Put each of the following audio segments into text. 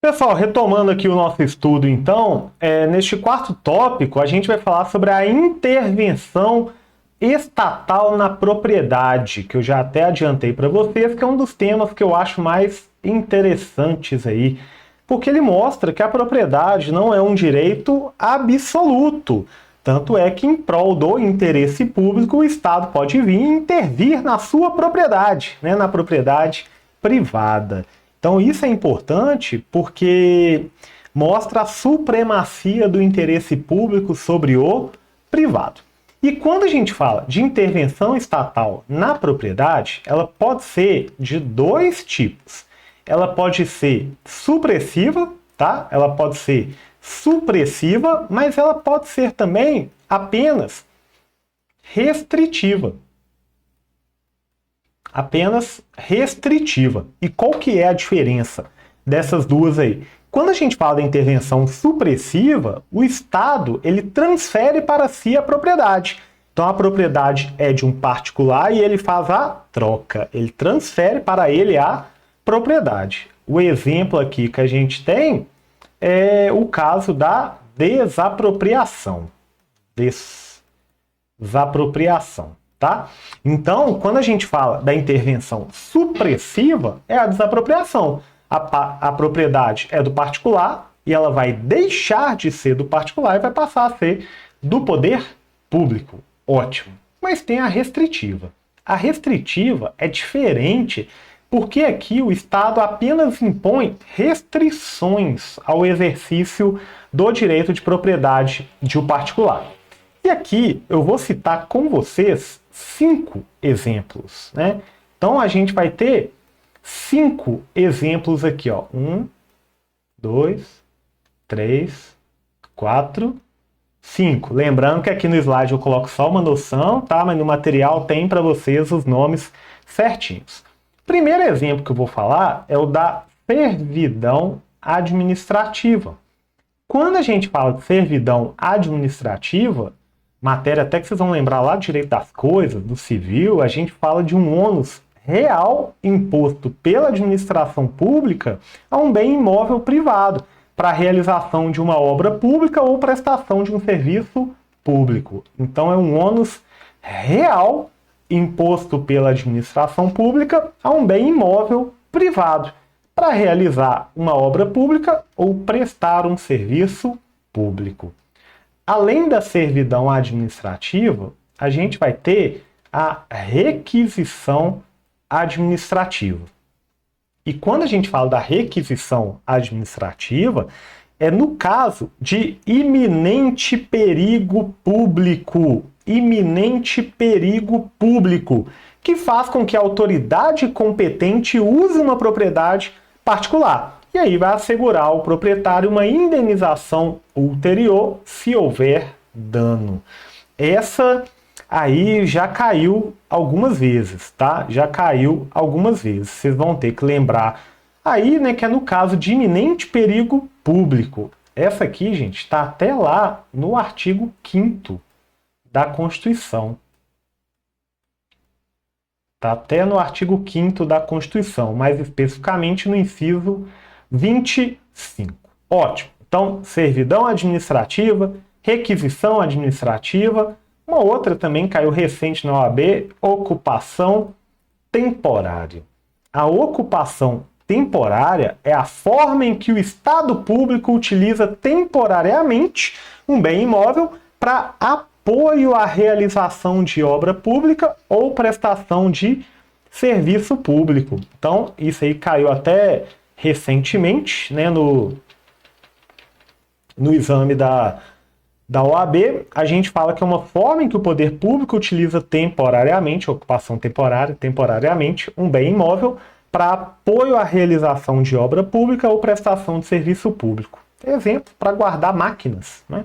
Pessoal, retomando aqui o nosso estudo, então, neste quarto tópico, a gente vai falar sobre a intervenção estatal na propriedade, que eu já até adiantei para vocês, que é um dos temas que eu acho mais interessantes aí, porque ele mostra que a propriedade não é um direito absoluto. Tanto é que, em prol do interesse público, o Estado pode vir e intervir na sua propriedade, né, na propriedade privada. Então isso é importante porque mostra a supremacia do interesse público sobre o privado. E quando a gente fala de intervenção estatal na propriedade, ela pode ser de dois tipos. Ela pode ser supressiva, tá? Ela pode ser supressiva, mas ela pode ser também apenas restritiva. Apenas restritiva. E qual que é a diferença dessas duas aí? Quando a gente fala da intervenção supressiva, o Estado ele transfere para si a propriedade. Então a propriedade é de um particular e ele faz a troca. Ele transfere para ele a propriedade. O exemplo aqui que a gente tem é o caso da desapropriação. Desapropriação. Tá? Então, quando a gente fala da intervenção supressiva, é a desapropriação. A propriedade é do particular e ela vai deixar de ser do particular e vai passar a ser do poder público. Ótimo. Mas tem a restritiva. A restritiva é diferente porque aqui o Estado apenas impõe restrições ao exercício do direito de propriedade de um particular. E aqui eu vou citar com vocês 5 exemplos, né? Então a gente vai ter 5 exemplos aqui, ó. 1, 2, 3, 4, 5. Lembrando que aqui no slide eu coloco só uma noção, tá? Mas no material tem para vocês os nomes certinhos. Primeiro exemplo que eu vou falar é o da servidão administrativa. Quando a gente fala de servidão administrativa, matéria até que vocês vão lembrar lá do direito das coisas, do civil, a gente fala de um ônus real imposto pela administração pública a um bem imóvel privado para a realização de uma obra pública ou prestação de um serviço público. Então é um ônus real imposto pela administração pública a um bem imóvel privado para realizar uma obra pública ou prestar um serviço público. Além da servidão administrativa, a gente vai ter a requisição administrativa. E quando a gente fala da requisição administrativa, é no caso de iminente perigo público. Iminente perigo público, que faz com que a autoridade competente use uma propriedade particular. E aí vai assegurar ao proprietário uma indenização ulterior se houver dano. Essa aí já caiu algumas vezes, tá? Já caiu algumas vezes. Vocês vão ter que lembrar aí, né, que é no caso de iminente perigo público. Essa aqui, gente, está até lá no artigo 5º da Constituição. Está até no artigo 5º da Constituição, mais especificamente no inciso 25. Ótimo. Então, servidão administrativa, requisição administrativa. Uma outra também caiu recente na OAB, ocupação temporária. A ocupação temporária é a forma em que o Estado público utiliza temporariamente um bem imóvel para apoio à realização de obra pública ou prestação de serviço público. Então, isso aí caiu até recentemente, né, no exame da OAB, a gente fala que é uma forma em que o poder público utiliza temporariamente, ocupação temporária, temporariamente, um bem imóvel para apoio à realização de obra pública ou prestação de serviço público. Exemplo, para guardar máquinas, né?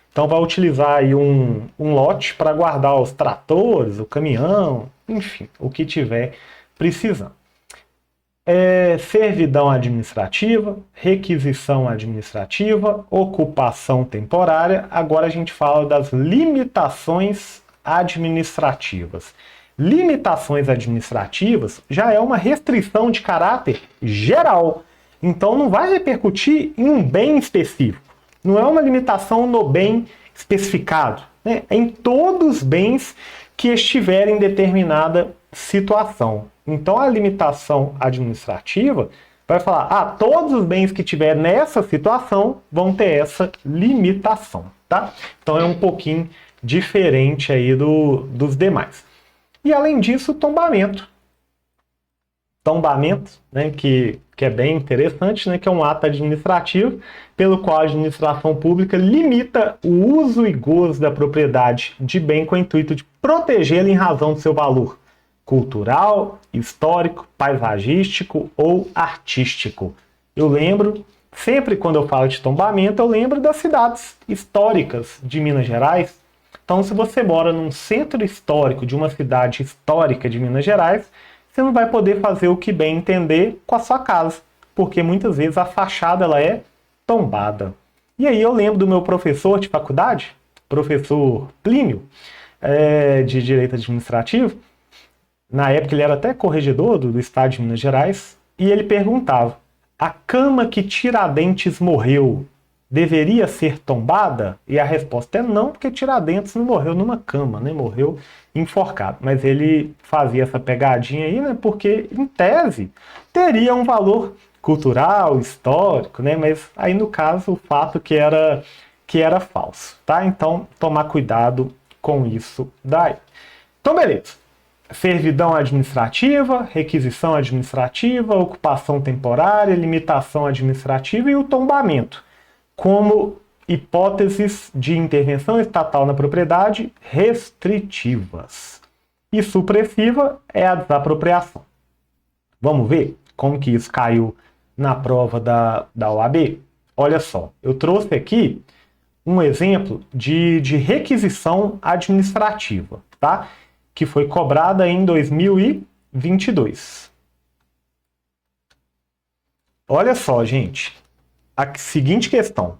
Então vai utilizar aí um lote para guardar os tratores, o caminhão, enfim, o que tiver precisando. Servidão administrativa, requisição administrativa, ocupação temporária. Agora a gente fala das limitações administrativas. Limitações administrativas já é uma restrição de caráter geral. Então não vai repercutir em um bem específico. Não é uma limitação no bem especificado, né? É em todos os bens que estiverem em determinada situação. Então a limitação administrativa vai falar, todos os bens que tiver nessa situação vão ter essa limitação, tá? Então é um pouquinho diferente aí dos demais. E além disso, o tombamento. Tombamento, né, que é bem interessante, né, que é um ato administrativo pelo qual a administração pública limita o uso e gozo da propriedade de bem com o intuito de protegê-la em razão do seu valor cultural, histórico, paisagístico ou artístico. Eu lembro, sempre quando eu falo de tombamento, eu lembro das cidades históricas de Minas Gerais. Então, se você mora num centro histórico de uma cidade histórica de Minas Gerais, você não vai poder fazer o que bem entender com a sua casa, porque muitas vezes a fachada ela é tombada. E aí eu lembro do meu professor de faculdade, professor Plínio, de Direito Administrativo. Na época ele era até corregedor do estado de Minas Gerais, e ele perguntava, a cama que Tiradentes morreu deveria ser tombada? E a resposta é não, porque Tiradentes não morreu numa cama, né? Morreu enforcado. Mas ele fazia essa pegadinha aí, né? Porque, em tese, teria um valor cultural, histórico, né? Mas aí, no caso, o fato que era falso, tá? Então, tomar cuidado com isso daí. Então, beleza. Servidão administrativa, requisição administrativa, ocupação temporária, limitação administrativa e o tombamento, como hipóteses de intervenção estatal na propriedade restritivas. E supressiva é a desapropriação. Vamos ver como que isso caiu na prova da OAB? Olha só, eu trouxe aqui um exemplo de requisição administrativa, tá? Que foi cobrada em 2022. Olha só, gente. A seguinte questão.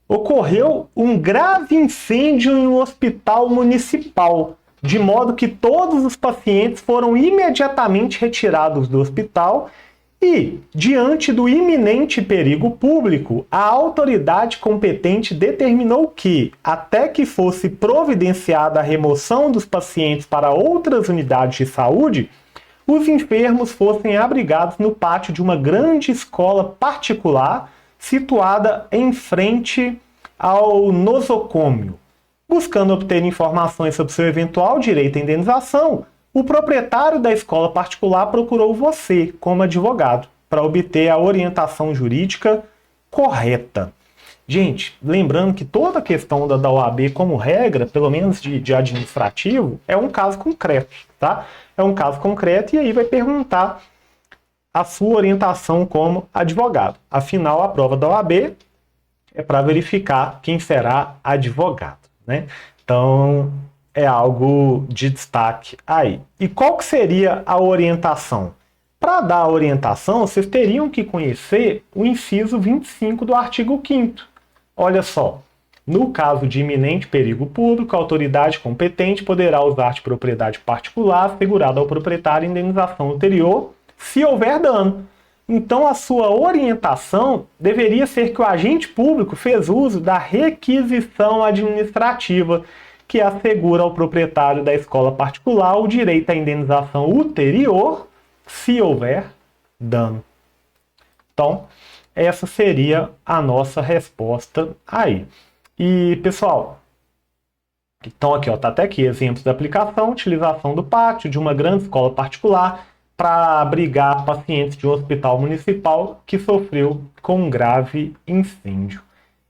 Ocorreu um grave incêndio em um hospital municipal, de modo que todos os pacientes foram imediatamente retirados do hospital e, diante do iminente perigo público, a autoridade competente determinou que, até que fosse providenciada a remoção dos pacientes para outras unidades de saúde, os enfermos fossem abrigados no pátio de uma grande escola particular situada em frente ao nosocômio. Buscando obter informações sobre seu eventual direito à indenização, o proprietário da escola particular procurou você, como advogado, para obter a orientação jurídica correta. Gente, lembrando que toda a questão da OAB, como regra, pelo menos de administrativo, é um caso concreto, tá? É um caso concreto e aí vai perguntar a sua orientação como advogado. Afinal, a prova da OAB é para verificar quem será advogado, né? Então, é algo de destaque aí. E qual que seria a orientação? Para dar a orientação, vocês teriam que conhecer o inciso 25 do artigo 5º. Olha só, no caso de iminente perigo público, a autoridade competente poderá usar de propriedade particular assegurada ao proprietário indenização ulterior, se houver dano. Então, a sua orientação deveria ser que o agente público fez uso da requisição administrativa, que assegura ao proprietário da escola particular o direito à indenização ulterior, se houver dano. Então, essa seria a nossa resposta aí. E, pessoal, então aqui, ó, tá até aqui, exemplos de aplicação, utilização do pátio de uma grande escola particular para abrigar pacientes de um hospital municipal que sofreu com um grave incêndio.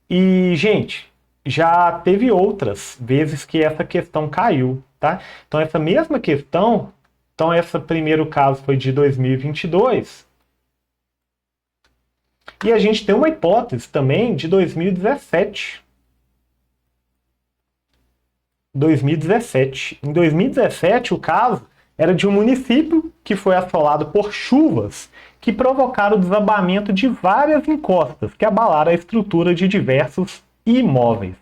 E, gente, já teve outras vezes que essa questão caiu, tá? Então, essa mesma questão, então, esse primeiro caso foi de 2022. E a gente tem uma hipótese também de 2017. 2017. Em 2017, o caso era de um município que foi assolado por chuvas que provocaram o desabamento de várias encostas que abalaram a estrutura de diversos imóveis.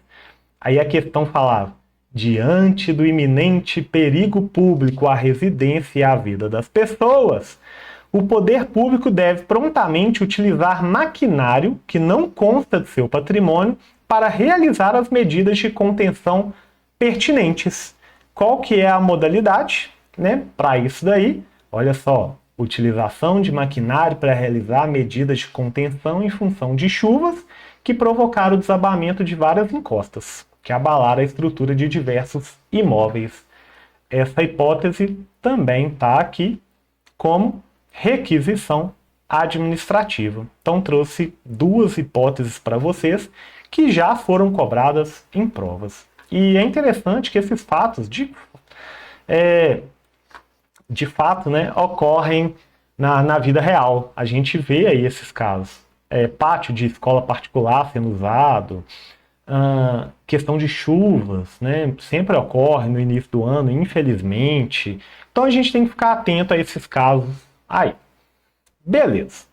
Aí a questão falava, diante do iminente perigo público à residência e à vida das pessoas, o poder público deve prontamente utilizar maquinário que não consta de seu patrimônio para realizar as medidas de contenção pertinentes. Qual que é a modalidade, né? Para isso daí, olha só, utilização de maquinário para realizar medidas de contenção em função de chuvas que provocaram o desabamento de várias encostas, que abalaram a estrutura de diversos imóveis. Essa hipótese também está aqui como requisição administrativa. Então trouxe duas hipóteses para vocês que já foram cobradas em provas. E é interessante que esses fatos de fato, né, ocorrem na vida real. A gente vê aí esses casos. Pátio de escola particular sendo usado, questão de chuvas, né, sempre ocorre no início do ano, infelizmente. Então a gente tem que ficar atento a esses casos aí. Beleza.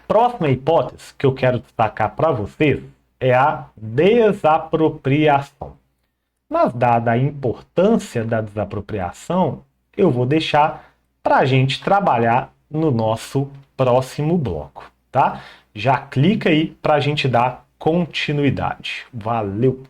Próxima hipótese que eu quero destacar para vocês é a desapropriação. Mas, dada a importância da desapropriação, eu vou deixar para a gente trabalhar no nosso próximo bloco, tá? Já clica aí para a gente dar continuidade. Valeu!